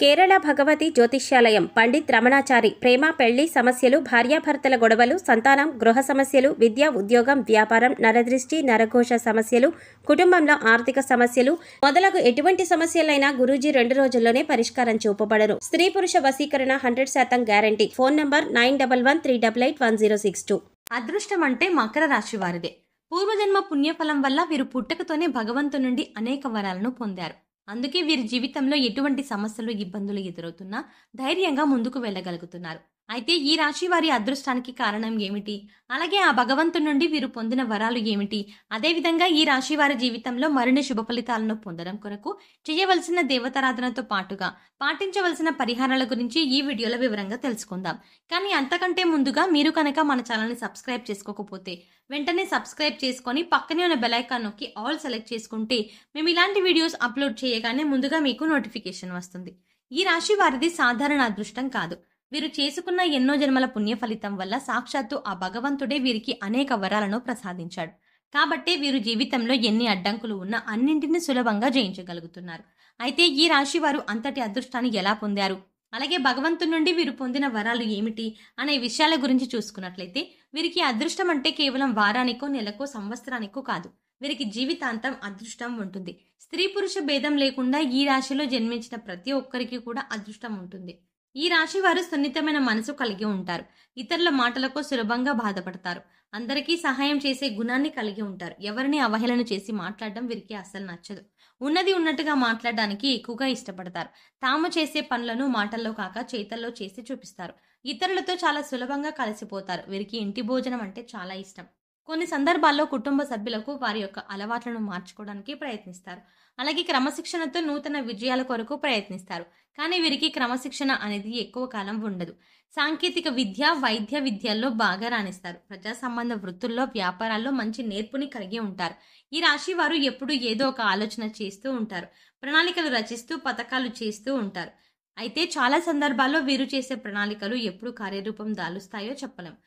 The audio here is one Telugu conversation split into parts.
కేరళ భగవతి జ్యోతిష్యాలయం పండిత్ రమణాచారి ప్రేమ పెళ్లి సమస్యలు భార్యాభర్తల గొడవలు సంతానం గృహ సమస్యలు విద్య ఉద్యోగం వ్యాపారం నరదృష్టి నరఘోష సమస్యలు కుటుంబంలో ఆర్థిక సమస్యలు మొదలగు ఎటువంటి సమస్యలైనా గురూజీ 2 రోజుల్లోనే పరిష్కారం చూపబడను. స్త్రీ పురుష వశీకరణ 100% గ్యారంటీ. Phone number 9113881062. అదృష్టం అంటే మకర రాశి వారిదే. పూర్వజన్మ పుణ్యఫలం వల్ల వీరు పుట్టకతోనే భగవంతు నుండి అనేక వరాలను పొందారు. అందుకే వీరి జీవితంలో ఎటువంటి సమస్యలు ఇబ్బందులు ఎదురవుతున్నా ధైర్యంగా ముందుకు వెళ్ళగలుగుతున్నారు. అయితే ఈ రాశి వారి అదృష్టానికి కారణం ఏమిటి, అలాగే ఆ భగవంతుడి నుండి వీరు పొందిన వరాలు ఏమిటి, అదేవిధంగా ఈ రాశి వారి జీవితంలో మరిన్ని శుభ ఫలితాలను పొందడం కొరకు చేయవలసిన దేవతారాధనతో పాటుగా పాటించవలసిన పరిహారాల గురించి ఈ వీడియోలో వివరంగా తెలుసుకుందాం. కానీ అంతకంటే ముందుగా మీరు కనుక మన ఛానల్ని సబ్స్క్రైబ్ చేసుకోకపోతే వెంటనే సబ్స్క్రైబ్ చేసుకొని పక్కనే ఉన్న బెల్ ఐకాన్ నొక్కి ఆల్ సెలెక్ట్ చేసుకుంటే మేము ఇలాంటి వీడియోస్ అప్లోడ్ చేయగానే ముందుగా మీకు నోటిఫికేషన్ వస్తుంది. ఈ రాశి వారిది సాధారణ అదృష్టం కాదు. వీరు చేసుకున్న ఎన్నో జన్మల పుణ్య ఫలితం వల్ల సాక్షాత్తు ఆ భగవంతుడే వీరికి అనేక వరాలను ప్రసాదించాడు. కాబట్టే వీరు జీవితంలో ఎన్ని అడ్డంకులు ఉన్నా అన్నింటినీ సులభంగా జయించగలుగుతున్నారు. అయితే ఈ రాశి వారు అంతటి అదృష్టాన్ని ఎలా పొందారు, అలాగే భగవంతుడి నుండి వీరు పొందిన వరాలు ఏమిటి అనే విషయాల గురించి చూసుకున్నట్లయితే వీరికి అదృష్టం అంటే కేవలం వారానికో నెలకో సంవత్సరానికో కాదు. వీరికి జీవితాంతం అదృష్టం ఉంటుంది. స్త్రీ పురుష భేదం లేకుండా ఈ రాశిలో జన్మించిన ప్రతి ఒక్కరికి కూడా అదృష్టం ఉంటుంది. ఈ రాశి వారు సున్నితమైన మనసు కలిగి ఉంటారు. ఇతరుల మాటలకు సులభంగా బాధపడతారు. అందరికీ సహాయం చేసే గుణాన్ని కలిగి ఉంటారు. ఎవరిని అవహేళన చేసి మాట్లాడడం వీరికి అస్సలు నచ్చదు. ఉన్నది ఉన్నట్టుగా మాట్లాడడానికి ఎక్కువగా ఇష్టపడతారు. తాము చేసే పనులను మాటల్లో కాక చేతల్లో చేసి చూపిస్తారు. ఇతరులతో చాలా సులభంగా కలిసిపోతారు. వీరికి ఇంటి భోజనం అంటే చాలా ఇష్టం. కొన్ని సందర్భాల్లో కుటుంబ సభ్యులకు వారి యొక్క అలవాట్లను మార్చుకోవడానికి ప్రయత్నిస్తారు. అలాగే క్రమశిక్షణతో నూతన విజయాల కొరకు ప్రయత్నిస్తారు. కానీ వీరికి క్రమశిక్షణ అనేది ఎక్కువ కాలం ఉండదు. సాంకేతిక విద్య, వైద్య విద్యల్లో బాగా రాణిస్తారు. ప్రజా సంబంధ వృత్తుల్లో, వ్యాపారాల్లో మంచి నేర్పుని కలిగి ఉంటారు. ఈ రాశి వారు ఎప్పుడూ ఏదో ఒక ఆలోచన చేస్తూ ఉంటారు. ప్రణాళికలు రచిస్తూ పథకాలు చేస్తూ ఉంటారు. అయితే చాలా సందర్భాల్లో వీరు చేసే ప్రణాళికలు ఎప్పుడు కార్యరూపం దాలుస్తాయో చెప్పలేము.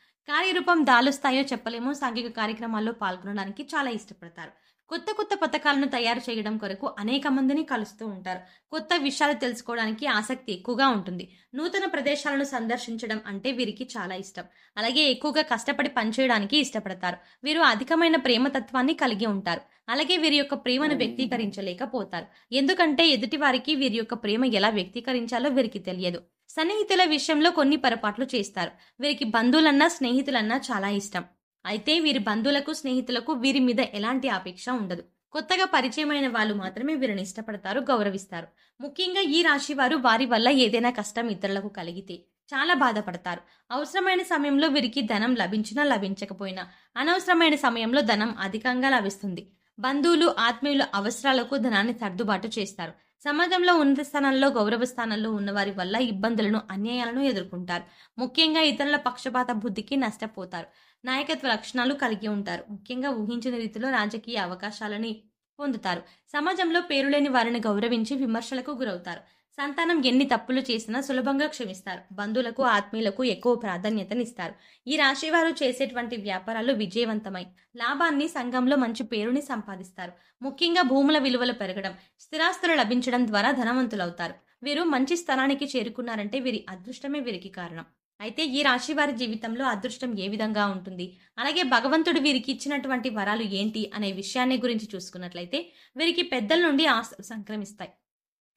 సాంఘిక కార్యక్రమాల్లో పాల్గొనడానికి చాలా ఇష్టపడతారు. కొత్త కొత్త పథకాలను తయారు చేయడం కొరకు అనేక మందిని కలుస్తూ ఉంటారు. కొత్త విషయాలు తెలుసుకోవడానికి ఆసక్తి ఎక్కువగా ఉంటుంది. నూతన ప్రదేశాలను సందర్శించడం అంటే వీరికి చాలా ఇష్టం. అలాగే ఎక్కువగా కష్టపడి పనిచేయడానికి ఇష్టపడతారు. వీరు అధికమైన ప్రేమతత్వాన్ని కలిగి ఉంటారు. అలాగే వీరి యొక్క ప్రేమను వ్యక్తీకరించలేకపోతారు. ఎందుకంటే ఎదుటి వారికి వీరి యొక్క ప్రేమ ఎలా వ్యక్తీకరించాలో వీరికి తెలియదు. సన్నిహితుల విషయంలో కొన్ని పొరపాట్లు చేస్తారు. వీరికి బంధువులన్నా స్నేహితులన్నా చాలా ఇష్టం. అయితే వీరి బంధువులకు స్నేహితులకు వీరి మీద ఎలాంటి అపేక్ష ఉండదు. కొత్తగా పరిచయమైన వాళ్ళు మాత్రమే వీరిని ఇష్టపడతారు, గౌరవిస్తారు. ముఖ్యంగా ఈ రాశి వారు వారి వల్ల ఏదైనా కష్టం ఇతరులకు కలిగితే చాలా బాధపడతారు. అవసరమైన సమయంలో వీరికి ధనం లభించినా లభించకపోయినా అనవసరమైన సమయంలో ధనం అధికంగా లభిస్తుంది. బంధువులు ఆత్మీయుల అవసరాలకు ధనాన్ని సర్దుబాటు చేస్తారు. సమాజంలో ఉన్నత స్థానాల్లో, గౌరవ స్థానాల్లో ఉన్నవారి వల్ల ఇబ్బందులను, అన్యాయాలను ఎదుర్కొంటారు. ముఖ్యంగా ఇతరుల పక్షపాత బుద్ధికి నష్టపోతారు. నాయకత్వ లక్షణాలు కలిగి ఉంటారు. ముఖ్యంగా ఊహించిన రీతిలో రాజకీయ అవకాశాలని పొందుతారు. సమాజంలో పేరులేని వారిని గౌరవించి విమర్శలకు గురవుతారు. సంతానం ఎన్ని తప్పులు చేసినా సులభంగా క్షమిస్తారు. బంధువులకు, ఆత్మీయులకు ఎక్కువ ప్రాధాన్యతనిస్తారు. ఈ రాశి వారు చేసేటువంటి వ్యాపారాలు విజయవంతమై లాభాన్ని, సంఘంలో మంచి పేరుని సంపాదిస్తారు. ముఖ్యంగా భూముల విలువలు పెరగడం, స్థిరాస్తులు లభించడం ద్వారా ధనవంతులవుతారు. వీరు మంచి స్థానానికి చేరుకున్నారంటే వీరి అదృష్టమే వీరికి కారణం. అయితే ఈ రాశి వారి జీవితంలో అదృష్టం ఏ విధంగా ఉంటుంది, అలాగే భగవంతుడు వీరికి ఇచ్చినటువంటి వరాలు ఏంటి అనే విషయాన్ని గురించి చూసుకున్నట్లయితే వీరికి పెద్దల నుండి ఆస్తులు సంక్రమిస్తాయి.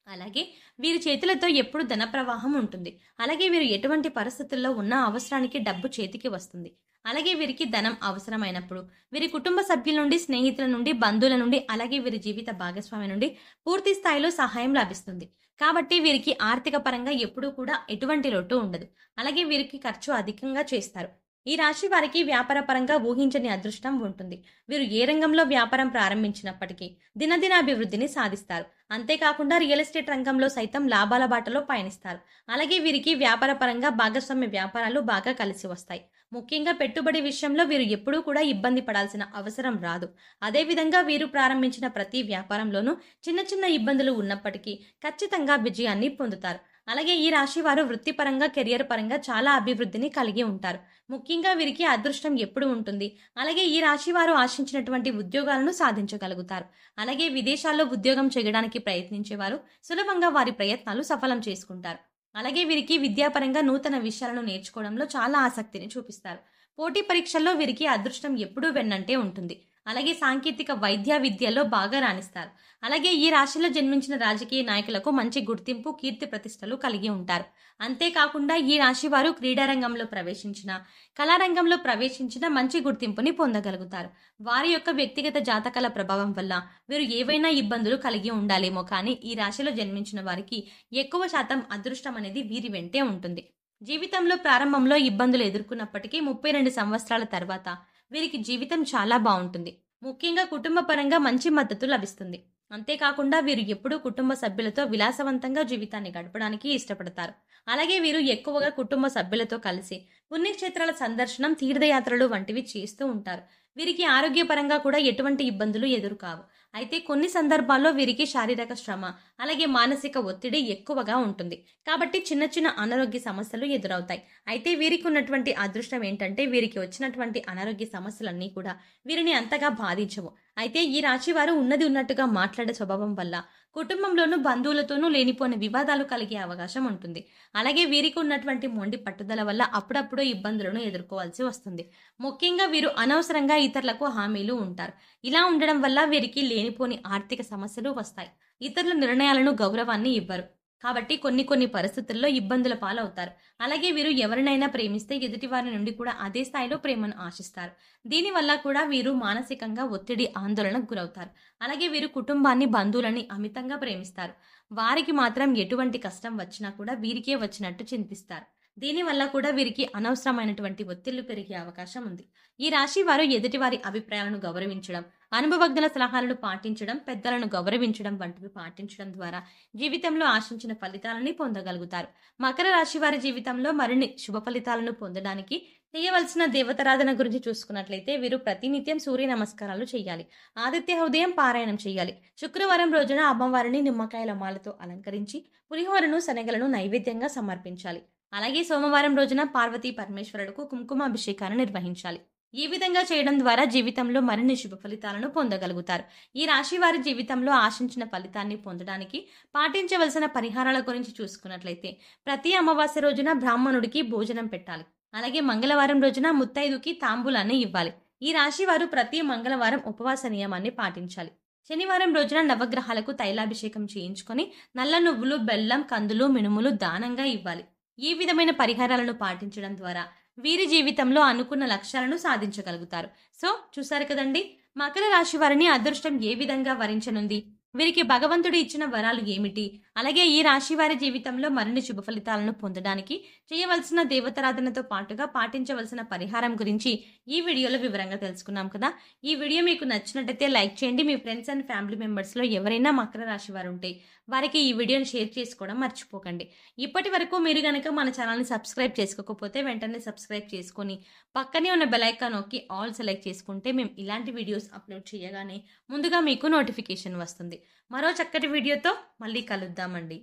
అలాగే వీరి చేతులతో ఎప్పుడు ధన ప్రవాహం ఉంటుంది. అలాగే వీరు ఎటువంటి పరిస్థితుల్లో ఉన్న అవసరానికి డబ్బు చేతికి వస్తుంది. అలాగే వీరికి ధనం అవసరమైనప్పుడు వీరి కుటుంబ సభ్యుల నుండి, స్నేహితుల నుండి, బంధువుల నుండి, అలాగే వీరి జీవిత భాగస్వామి నుండి పూర్తి స్థాయిలో సహాయం లభిస్తుంది. కాబట్టి వీరికి ఆర్థిక పరంగా ఎప్పుడూ కూడా ఎటువంటి లోటు ఉండదు. అలాగే వీరికి ఖర్చు అధికంగా చేస్తారు. ఈ రాశి వారికి వ్యాపార పరంగా ఊహించని అదృష్టం ఉంటుంది. వీరు ఏ రంగంలో వ్యాపారం ప్రారంభించినప్పటికీ దినదినాభివృద్ధిని సాధిస్తారు. అంతేకాకుండా రియల్ ఎస్టేట్ రంగంలో సైతం లాభాల బాటలో పయనిస్తారు. అలాగే వీరికి వ్యాపార పరంగా భాగస్వామ్య వ్యాపారాలు బాగా కలిసి వస్తాయి. ముఖ్యంగా పెట్టుబడి విషయంలో వీరు ఎప్పుడూ కూడా ఇబ్బంది పడాల్సిన అవసరం రాదు. అదేవిధంగా వీరు ప్రారంభించిన ప్రతి వ్యాపారంలోనూ చిన్న చిన్న ఇబ్బందులు ఉన్నప్పటికీ ఖచ్చితంగా విజయాన్ని పొందుతారు. అలాగే ఈ రాశి వారు వృత్తిపరంగా, కెరియర్ పరంగా చాలా అభివృద్ధిని కలిగి ఉంటారు. ముఖ్యంగా వీరికి అదృష్టం ఎప్పుడు ఉంటుంది. అలాగే ఈ రాశి వారు ఆశించినటువంటి ఉద్యోగాలను సాధించగలుగుతారు. అలాగే విదేశాల్లో ఉద్యోగం చేయడానికి ప్రయత్నించేవారు సులభంగా వారి ప్రయత్నాలు సఫలం చేసుకుంటారు. అలాగే వీరికి విద్యాపరంగా నూతన విషయాలను నేర్చుకోవడంలో చాలా ఆసక్తిని చూపిస్తారు. పోటీ పరీక్షల్లో వీరికి అదృష్టం ఎప్పుడూ వెన్నంటే ఉంటుంది. అలాగే సాంకేతిక వైద్య విద్యలో బాగా రాణిస్తారు. అలాగే ఈ రాశిలో జన్మించిన రాజకీయ నాయకులకు మంచి గుర్తింపు, కీర్తి ప్రతిష్టలు కలిగి ఉంటారు. అంతేకాకుండా ఈ రాశి వారు క్రీడారంగంలో ప్రవేశించిన, కళారంగంలో ప్రవేశించిన మంచి గుర్తింపుని పొందగలుగుతారు. వారి యొక్క వ్యక్తిగత జాతకాల ప్రభావం వల్ల వీరు ఏవైనా ఇబ్బందులు కలిగి ఉండాలేమో కానీ ఈ రాశిలో జన్మించిన వారికి ఎక్కువ శాతం అదృష్టం అనేది వీరి వెంటే ఉంటుంది. జీవితంలో ప్రారంభంలో ఇబ్బందులు ఎదుర్కొన్నప్పటికీ 32 సంవత్సరాల తర్వాత వీరికి జీవితం చాలా బాగుంటుంది. ముఖ్యంగా కుటుంబ పరంగా మంచి మద్దతు లభిస్తుంది. అంతేకాకుండా వీరు ఎప్పుడూ కుటుంబ సభ్యులతో విలాసవంతంగా జీవితాన్ని గడపడానికి ఇష్టపడతారు. అలాగే వీరు ఎక్కువగా కుటుంబ సభ్యులతో కలిసి పుణ్యక్షేత్రాల సందర్శనం, తీర్థయాత్రలు వంటివి చేస్తూ ఉంటారు. వీరికి ఆరోగ్యపరంగా కూడా ఎటువంటి ఇబ్బందులు ఎదురుకావు. అయితే కొన్ని సందర్భాల్లో వీరికి శారీరక శ్రమ, అలాగే మానసిక ఒత్తిడి ఎక్కువగా ఉంటుంది. కాబట్టి చిన్న చిన్న అనారోగ్య సమస్యలు ఎదురవుతాయి. అయితే వీరికి ఉన్నటువంటి అదృష్టం ఏంటంటే వీరికి వచ్చినటువంటి అనారోగ్య సమస్యలన్నీ కూడా వీరిని అంతగా బాధించవు. అయితే ఈ రాశి వారు ఉన్నది ఉన్నట్టుగా మాట్లాడే స్వభావం వల్ల కుటుంబంలోనూ బంధువులతోనూ లేనిపోని వివాదాలు కలిగే అవకాశం ఉంటుంది. అలాగే వీరికి ఉన్నటువంటి మొండి పట్టుదల వల్ల అప్పుడప్పుడు ఇబ్బందులను ఎదుర్కోవాల్సి వస్తుంది. ముఖ్యంగా వీరు అనవసరంగా ఇతరులకు హామీలు ఉంటారు. ఇలా ఉండడం వల్ల వీరికి లేనిపోని ఆర్థిక సమస్యలు వస్తాయి. ఇతరుల నిర్ణయాలను గౌరవాన్ని ఇవ్వరు. కాబట్టి కొన్ని పరిస్థితుల్లో ఇబ్బందుల పాలవుతారు. అలాగే వీరు ఎవరినైనా ప్రేమిస్తే ఎదుటి వారి నుండి కూడా అదే స్థాయిలో ప్రేమను ఆశిస్తారు. దీనివల్ల కూడా వీరు మానసికంగా ఒత్తిడి, ఆందోళనకు గురవుతారు. అలాగే వీరు కుటుంబాన్ని, బంధువులని అమితంగా ప్రేమిస్తారు. వారికి మాత్రం ఎటువంటి కష్టం వచ్చినా కూడా వీరికే వచ్చినట్టు చింతిస్తారు. దీనివల్ల కూడా వీరికి అనవసరమైనటువంటి ఒత్తిళ్లు పెరిగే అవకాశం ఉంది. ఈ రాశి వారు ఎదుటివారి అభిప్రాయాలను గౌరవించడం, అనుభవజ్ఞుల సలహాలను పాటించడం, పెద్దలను గౌరవించడం వంటివి పాటించడం ద్వారా జీవితంలో ఆశించిన ఫలితాలని పొందగలుగుతారు. మకర రాశి వారి జీవితంలో మరిన్ని శుభ ఫలితాలను పొందడానికి చేయవలసిన దేవతారాధన గురించి చూసుకున్నట్లయితే వీరు ప్రతినిత్యం సూర్య నమస్కారాలు చేయాలి. ఆదిత్య హృదయం పారాయణం చేయాలి. శుక్రవారం రోజున అమ్మవారిని నిమ్మకాయల మాలతో అలంకరించి పులిహోరను, శనగలను నైవేద్యంగా సమర్పించాలి. అలాగే సోమవారం రోజున పార్వతీ పరమేశ్వరులకు కుంకుమాభిషేకాన్ని నిర్వహించాలి. ఈ విధంగా చేయడం ద్వారా జీవితంలో మరిన్ని శుభ ఫలితాలను పొందగలుగుతారు. ఈ రాశి వారి జీవితంలో ఆశించిన ఫలితాన్ని పొందడానికి పాటించవలసిన పరిహారాల గురించి చూసుకున్నట్లయితే ప్రతి అమావాస్య రోజున బ్రాహ్మణుడికి భోజనం పెట్టాలి. అలాగే మంగళవారం రోజున ముత్తైదుకి తాంబూలాన్ని ఇవ్వాలి. ఈ రాశి వారు ప్రతి మంగళవారం ఉపవాస నియమాన్ని పాటించాలి. శనివారం రోజున నవగ్రహాలకు తైలాభిషేకం చేయించుకొని నల్ల నువ్వులు, బెల్లం, కందులు, మినుములు దానంగా ఇవ్వాలి. ఈ విధమైన పరిహారాలను పాటించడం ద్వారా వీరి జీవితంలో అనుకున్న లక్ష్యాలను సాధించగలుగుతారు. సో చూసారు కదండి, మకర రాశి వారిని అదృష్టం ఏ విధంగా వరించనుంది, వీరికి భగవంతుడు ఇచ్చిన వరాలు ఏమిటి, అలాగే ఈ రాశి వారి జీవితంలో మరిన్ని శుభ ఫలితాలను పొందడానికి చేయవలసిన దేవతారాధనతో పాటుగా పాటించవలసిన పరిహారం గురించి ఈ వీడియోలో వివరంగా తెలుసుకున్నాం కదా. ఈ వీడియో మీకు నచ్చినట్టయితే లైక్ చేయండి. మీ ఫ్రెండ్స్ అండ్ ఫ్యామిలీ మెంబర్స్లో ఎవరైనా మకర రాశి వారు ఉంటే వారికి ఈ వీడియోని షేర్ చేసుకోవడం మర్చిపోకండి. ఇప్పటి వరకు మీరు కనుక మన ఛానల్ని సబ్స్క్రైబ్ చేసుకోకపోతే వెంటనే సబ్స్క్రైబ్ చేసుకొని పక్కనే ఉన్న బెల్ ఐకాన్ నొక్కి ఆల్ సెలెక్ట్ చేసుకుంటే మేము ఇలాంటి వీడియోస్ అప్లోడ్ చేయగానే ముందుగా మీకు నోటిఫికేషన్ వస్తుంది. మరో చక్కటి వీడియోతో మళ్ళీ కలుద్దామండి.